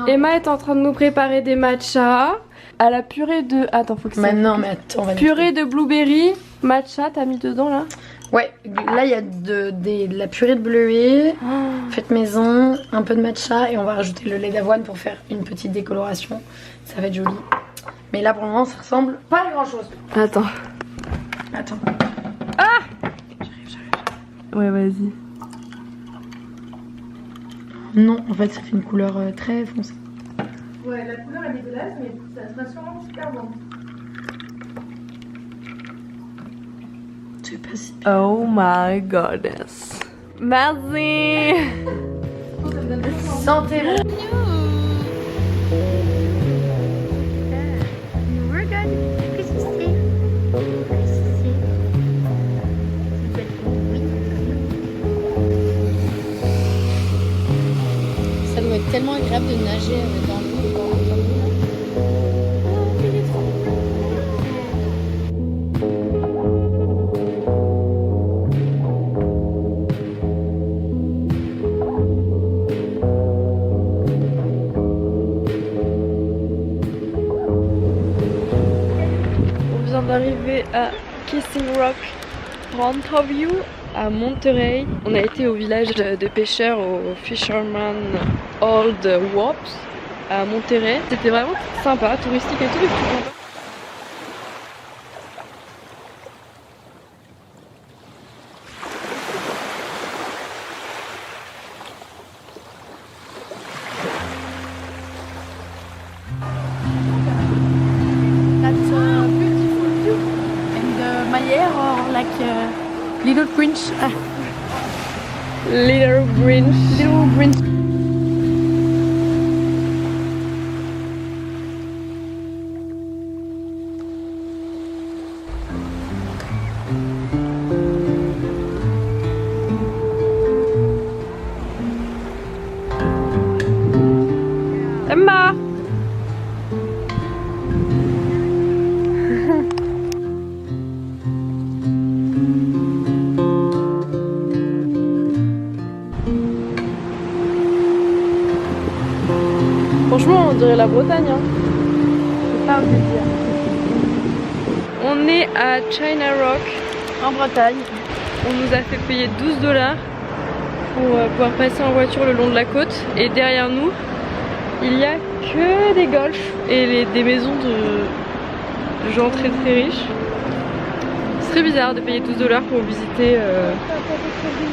Emma est en train de nous préparer des matchas à la purée de... Attends, faut que ça... Maintenant, mais attends, on va purée de blueberry, matcha, t'as mis dedans là? Ouais, là il y a de la purée de bleuet, faite maison, un peu de matcha et on va rajouter le lait d'avoine pour faire une petite décoloration. Ça va être joli. Mais là pour le moment ça ressemble pas à grand chose. Attends. Attends. Ah! Ouais, vas-y. Non, en fait ça fait une couleur très foncée. Ouais, la couleur est dégueulasse, mais ça sera sûrement super bon. Je sais pas si... Oh my goodness. Merci. Santé. Ça doit être tellement agréable de nager dans l'eau. D'arriver à Kissing Rock Rendezvous à Monterey. On a été au village de pêcheurs, au Fisherman Old Wops à Monterey. C'était vraiment sympa, touristique et tout, mais tout sympa. Little Grinch. Little Grinch. Little Grinch. Emma! Franchement, on dirait la Bretagne. Hein. C'est ça, je veux dire. On est à China Rock, en Bretagne. On nous a fait payer 12 $ pour pouvoir passer en voiture le long de la côte. Et derrière nous, il y a que des golfs et des maisons de gens très très riches. C'est très bizarre de payer 12 $ pour visiter,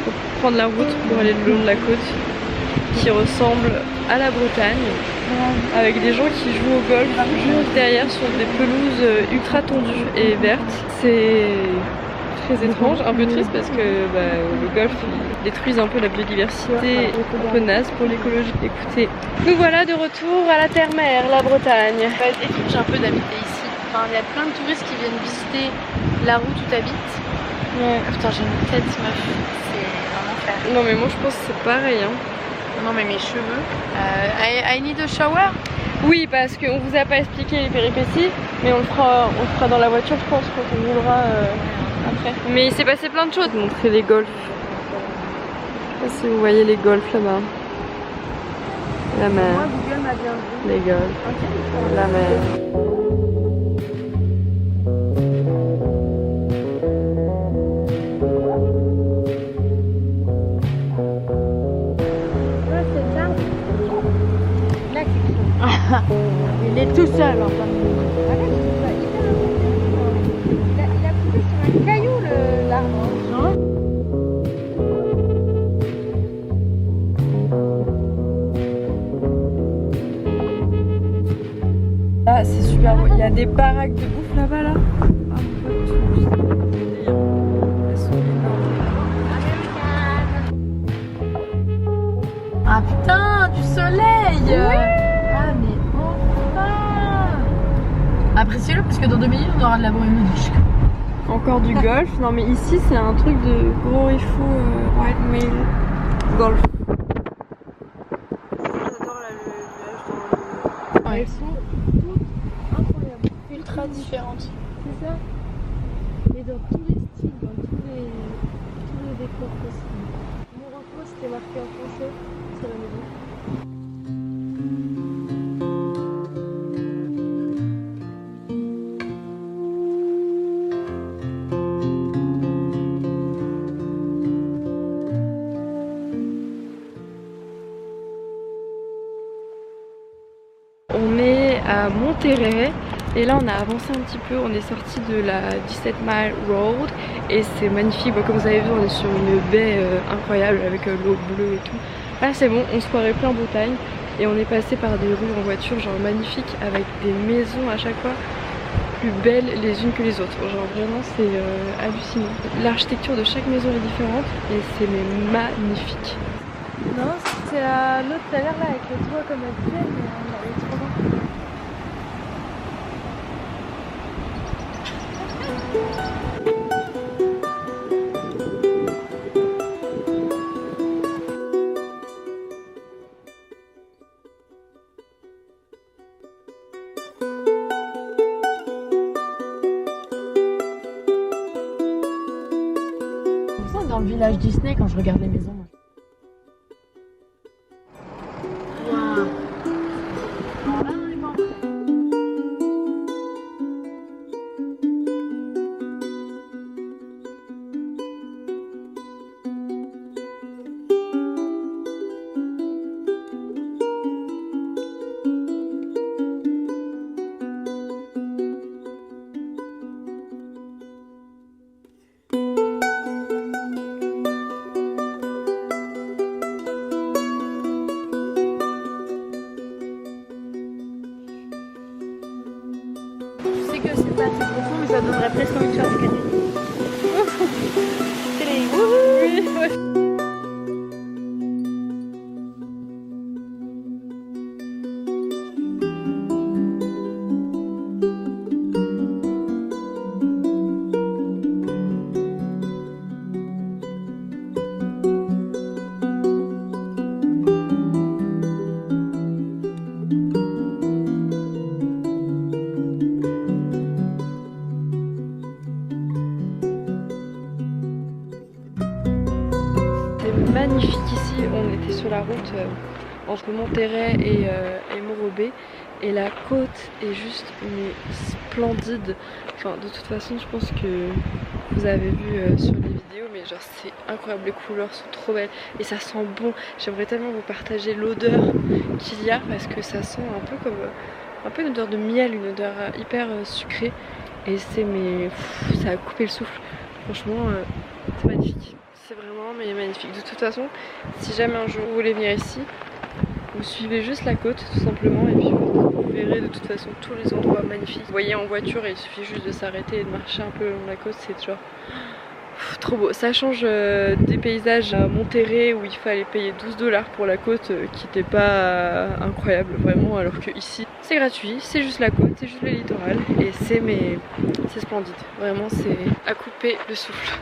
pour prendre la route pour aller le long de la côte qui ressemble à la Bretagne, avec des gens qui jouent au golf juste derrière sur des pelouses ultra tendues et vertes. C'est très étrange, un peu triste parce que le golf il détruit un peu la biodiversité, un peu naze pour l'écologie. Écoutez, nous voilà de retour à la terre-mère, la Bretagne. Ça va être étrange un peu d'habiter ici. Enfin, il y a plein de touristes qui viennent visiter la route où t'habites. Ouais. Putain, j'ai une tête meuf, c'est un enfer. Non mais moi je pense que c'est pareil. Hein. Non mais mes cheveux. I need a shower. Oui, parce qu'on vous a pas expliqué les péripéties, mais on le fera dans la voiture, je pense, quand on roulera après. Mais il s'est passé plein de choses. Montrer les golfs. Je sais pas si vous voyez les golfs là-bas. La mer. Moi, Google m'a bien dit. Les golfs. Okay. La mer. Il est tout seul enfin. Il a coupé sur un caillou l'arbre. Là c'est super beau, il y a des baraques de ouf là-bas là. Ah putain, du soleil. Ouais. Ah mais enfin. Appréciez-le parce que dans 2 minutes on aura de la brume. Encore du golf. Non mais ici c'est un truc de gros riffou white male golf. J'adore le village dans le... Ouais. Elles sont toutes incroyables, ultra différentes. C'est ça. Et dans tous les styles, dans tous les décors possibles. Morocco, c'était marqué en français sur la maison. On est à Monterrey et là on a avancé un petit peu, on est sorti de la 17 Mile Road et c'est magnifique. Bon, comme vous avez vu, on est sur une baie incroyable avec l'eau bleue et tout. Là c'est bon, on se croirait plus en Bretagne et on est passé par des rues en voiture genre magnifiques avec des maisons à chaque fois plus belles les unes que les autres. Genre vraiment c'est hallucinant. L'architecture de chaque maison est différente et c'est magnifique. Non, c'est à l'autre tout à l'heure là avec le toit comme elle disait, mais on avait trop loin. Dans le village Disney quand je regarde les maisons. Que c'est pas assez profond, mais ça donnerait presque envie de faire du canyon. Magnifique ici, on était sur la route entre Monterrey et Morobé et la côte est juste mais splendide. Enfin de toute façon je pense que vous avez vu sur les vidéos, mais genre c'est incroyable, les couleurs sont trop belles et ça sent bon. J'aimerais tellement vous partager l'odeur qu'il y a parce que ça sent un peu comme un peu une odeur de miel, une odeur hyper sucrée et c'est mais ça a coupé le souffle. Franchement c'est magnifique. C'est vraiment mais magnifique. De toute façon, si jamais un jour vous voulez venir ici, vous suivez juste la côte tout simplement et puis vous verrez de toute façon tous les endroits magnifiques. Vous voyez en voiture et il suffit juste de s'arrêter et de marcher un peu le long de la côte, c'est genre trop beau. Ça change des paysages à Monterrey où il fallait payer 12 $ pour la côte qui n'était pas incroyable vraiment, alors que ici c'est gratuit, c'est juste la côte, c'est juste le littoral et c'est splendide. Vraiment c'est à couper le souffle.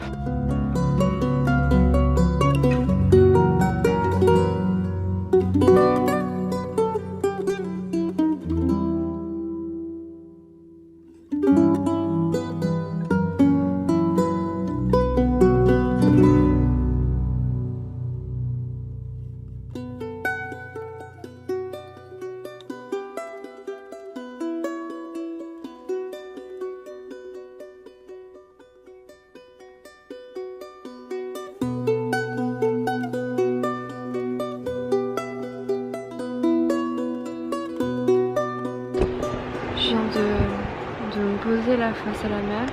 Je viens de me poser là face à la mer.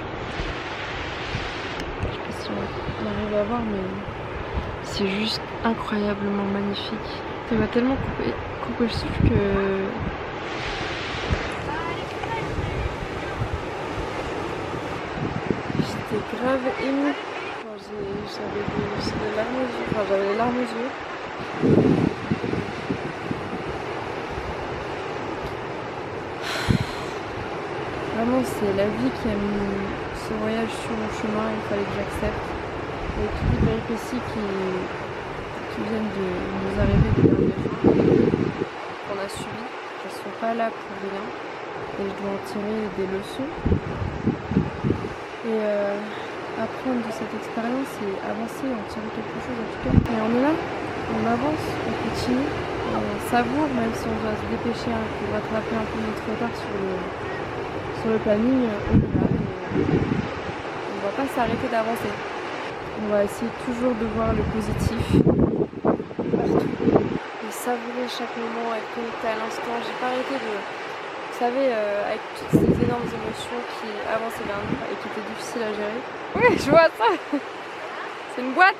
Je sais pas si on arrive à voir, mais c'est juste incroyablement magnifique. Ça m'a tellement coupé le souffle que j'étais grave émue. J'avais des larmes aux yeux. Enfin, j'avais les larmes aux yeux. Vraiment, c'est la vie qui a mis ce voyage sur mon chemin, il fallait que j'accepte. Et toutes les péripéties qui viennent de nous arriver des derniers jours, qu'on a subies, elles ne sont pas là pour rien. Et je dois en tirer des leçons. Et apprendre de cette expérience et avancer, en tirer quelque chose en tout cas. Et on est là, on avance, on continue, on savoure, même si on doit se dépêcher pour rattraper un peu notre retard sur le planning, on est là. On ne va pas s'arrêter d'avancer. On va essayer toujours de voir le positif partout. Et savourer chaque moment, être connecté à l'instant. J'ai pas arrêté de... Vous savez, avec toutes ces énormes émotions qui avançaient vers nous et qui étaient difficiles à gérer. Oui, je vois ça. C'est une boîte.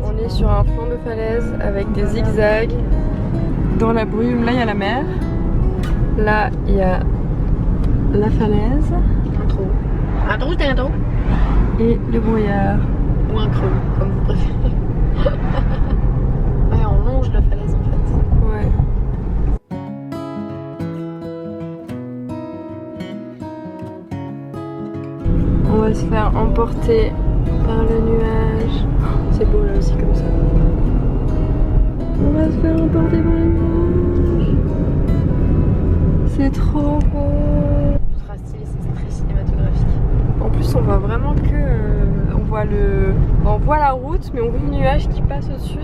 On est sur un flanc de falaise avec des zigzags. Dans la brume, là il y a la mer. Là il y a la falaise. Un trou. Un trou, c'était un trou. Et le brouillard. Ou un creux, comme vous préférez. Ouais, on longe la falaise en fait. Ouais. On va se faire emporter par le nuage. C'est beau là aussi comme ça. On va se faire emporter par le nuage. C'est trop beau. Ultra stylé, c'est très cinématographique. En plus on voit vraiment que on voit la route mais on voit le nuage qui passe au-dessus.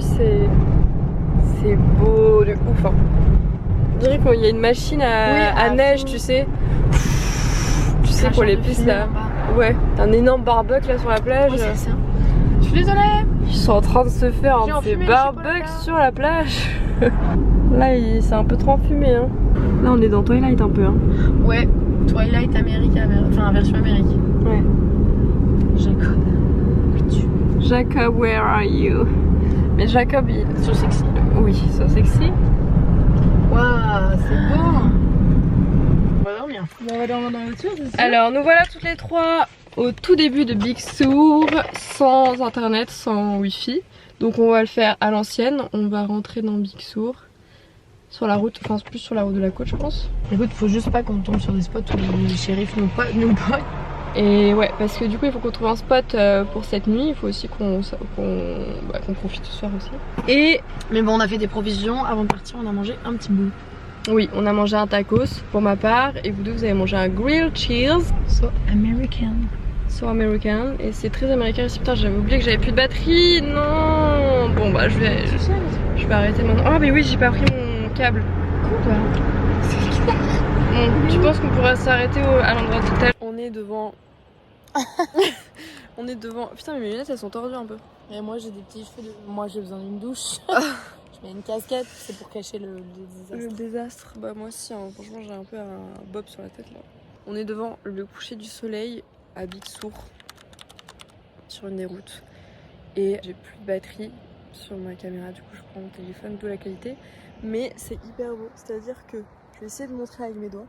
C'est beau de ouf hein. On dirait qu'il y a une machine à neige, tu sais. Tu sais pour les pistes là. Ouais, t'as un énorme barbecue là sur la plage. Ouais, c'est ça. Je suis désolée. Ils sont en train de se faire un petit barbecue sur la plage. Là, c'est un peu trop enfumé. Hein. Là, on est dans Twilight un peu. Hein. Ouais, Twilight America, enfin version Amérique. Ouais. Jacob. Jacob, where are you? Mais Jacob, il... So sexy. Oui, so sexy. Waouh, c'est beau. On va dormir. On va dormir dans la voiture, c'est ça? Alors, nous voilà toutes les trois au tout début de Big Sur, sans internet, sans wifi. Donc on va le faire à l'ancienne. On va rentrer dans Big Sur la route, enfin plus sur la route de la côte je pense. Écoute, faut juste pas qu'on tombe sur des spots où les shérifs nous potent. Et ouais, parce que du coup il faut qu'on trouve un spot pour cette nuit. Il faut aussi qu'on profite ce soir aussi. Et Mais bon, on a fait des provisions. Avant de partir, on a mangé un petit bout. oui, on a mangé un tacos pour ma part. Et vous deux, vous avez mangé un grilled cheese. So American. So American. Et c'est très américain ici. Putain, j'avais oublié que j'avais plus de batterie. Non. Bon bah je vais arrêter maintenant. Ah mais oui, j'ai pas pris mon câble. Quoi? Bon, tu penses qu'on pourrait s'arrêter à l'endroit de tel? On est devant... On est devant... Putain mais mes lunettes elles sont tordues un peu. Et moi j'ai des petits cheveux, moi j'ai besoin d'une douche. Je mets une casquette, c'est pour cacher le désastre. Le désastre, bah moi aussi hein. Franchement j'ai un peu un bob sur la tête là. On est devant le coucher du soleil à Big Sur, sur une des routes. Et j'ai plus de batterie sur ma caméra, du coup je prends mon téléphone, d'où la qualité. Mais c'est hyper beau, c'est-à-dire que je vais essayer de montrer avec mes doigts.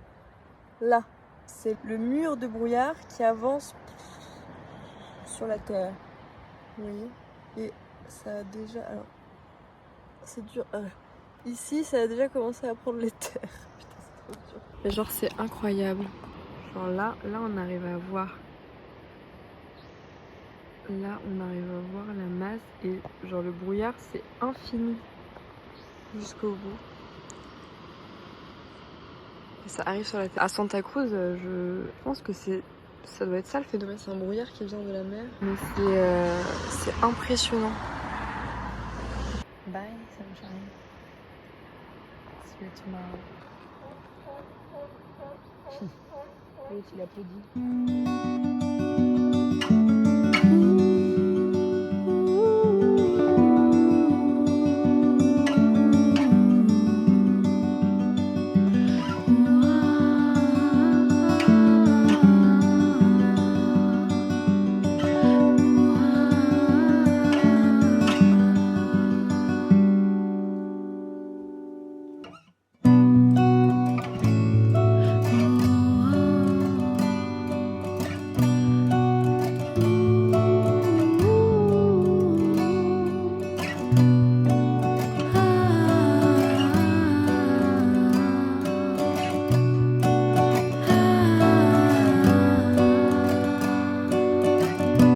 Là, c'est le mur de brouillard qui avance sur la terre. Vous voyez? Et ça a déjà... Alors, c'est dur. Ici, ça a déjà commencé à prendre les terres. Putain, c'est trop dur. Mais genre, c'est incroyable. Genre là, on arrive à voir... Là, on arrive à voir la masse et genre le brouillard, c'est infini jusqu'au bout. Et ça arrive sur la terre. À Santa Cruz, je pense que ça doit être ça le phénomène. C'est un brouillard qui vient de la mer. Mais c'est impressionnant. Bye, sunshine. See you tomorrow. Oui, tu l'applaudis.